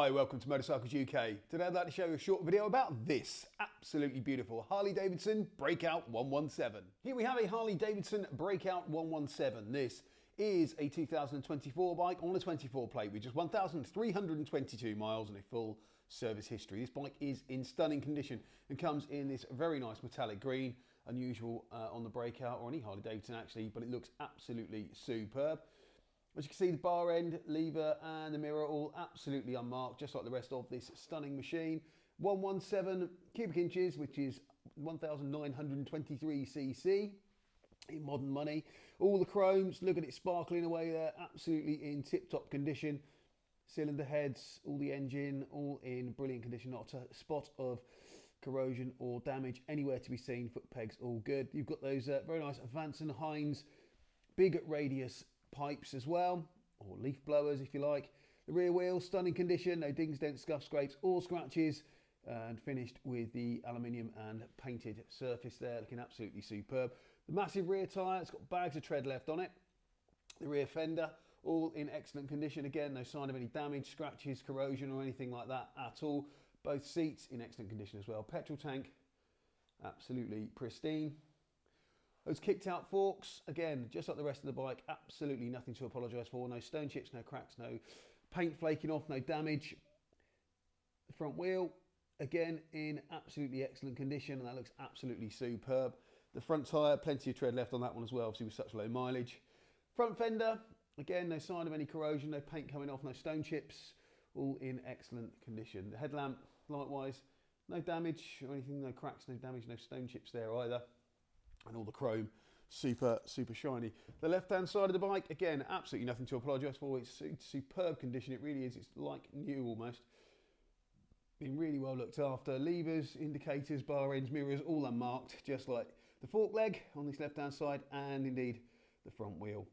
Hi, welcome to Motorcycles UK. Today I'd like to show you a short video about this absolutely beautiful Harley-Davidson Breakout 117. Here we have a Harley-Davidson Breakout 117. This is a 2024 bike on a 24 plate with just 1,322 miles and a full service history. This bike is in stunning condition and comes in this very nice metallic green, unusual on the Breakout or any Harley-Davidson actually, but it looks absolutely superb. As you can see, the bar end, lever and the mirror all absolutely unmarked, just like the rest of this stunning machine. 117 cubic inches, which is 1,923 cc in modern money. All the chromes, look at it sparkling away there, absolutely in tip-top condition. Cylinder heads, all the engine, all in brilliant condition, not a spot of corrosion or damage anywhere to be seen. Foot pegs, all good. You've got those very nice Vance Hines big radius pipes as well, or leaf blowers if you like. The rear wheel, stunning condition, no dings, dents, scuffs, scrapes or scratches, and finished with the aluminium and painted surface there, looking absolutely superb. The massive rear tyre, it's got bags of tread left on it. The rear fender, all in excellent condition. Again, no sign of any damage, scratches, corrosion or anything like that at all. Both seats in excellent condition as well. Petrol tank, absolutely pristine. Those kicked out forks, again, just like the rest of the bike, absolutely nothing to apologise for. No stone chips, no cracks, no paint flaking off, no damage. The front wheel, again, in absolutely excellent condition, and that looks absolutely superb. The front tyre, plenty of tread left on that one as well, obviously with such low mileage. Front fender, again, no sign of any corrosion, no paint coming off, no stone chips, all in excellent condition. The headlamp, likewise, no damage or anything, no cracks, no damage, no stone chips there either. And all the chrome super shiny. The left hand side of the bike, again, absolutely nothing to apologise for. It's in superb condition, it really is. It's like new almost. Been really well looked after. Levers, indicators, bar ends, mirrors, all unmarked, just like the fork leg on this left hand side and indeed the front wheel.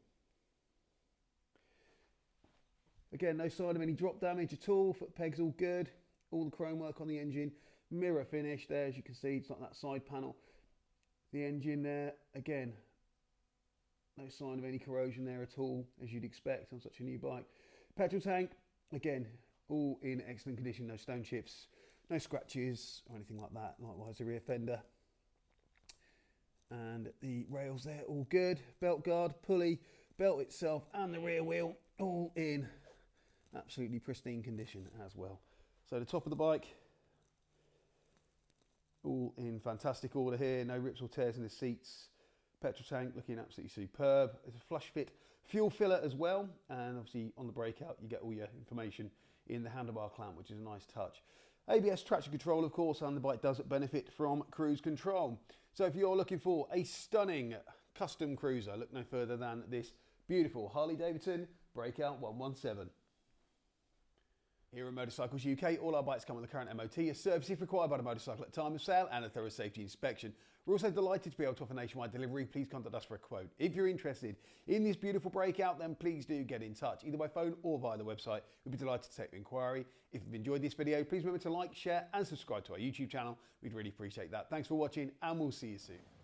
Again, no sign of any drop damage at all. Foot pegs all good. All the chrome work on the engine. Mirror finish there, as you can see, it's like that side panel. The engine there, again, no sign of any corrosion there at all, as you'd expect on such a new bike. Petrol tank, again, all in excellent condition, no stone chips, no scratches or anything like that. Likewise, the rear fender. And the rails there, all good. Belt guard, pulley, belt itself and the rear wheel, all in absolutely pristine condition as well. So the top of the bike, all in fantastic order here, no rips or tears in the seats. Petrol tank looking absolutely superb. There's a flush fit fuel filler as well, and obviously on the Breakout you get all your information in the handlebar clamp, which is a nice touch. ABS traction control, of course, and the bike does benefit from cruise control. So if you're looking for a stunning custom cruiser, look no further than this beautiful Harley-Davidson Breakout 117. Here at Motorcycles UK, all our bikes come with a current MOT, a service if required by the motorcycle at time of sale, and a thorough safety inspection. We're also delighted to be able to offer nationwide delivery. Please contact us for a quote. If you're interested in this beautiful Breakout, then please do get in touch, either by phone or via the website. We'd be delighted to take your inquiry. If you've enjoyed this video, please remember to like, share, and subscribe to our YouTube channel. We'd really appreciate that. Thanks for watching, and we'll see you soon.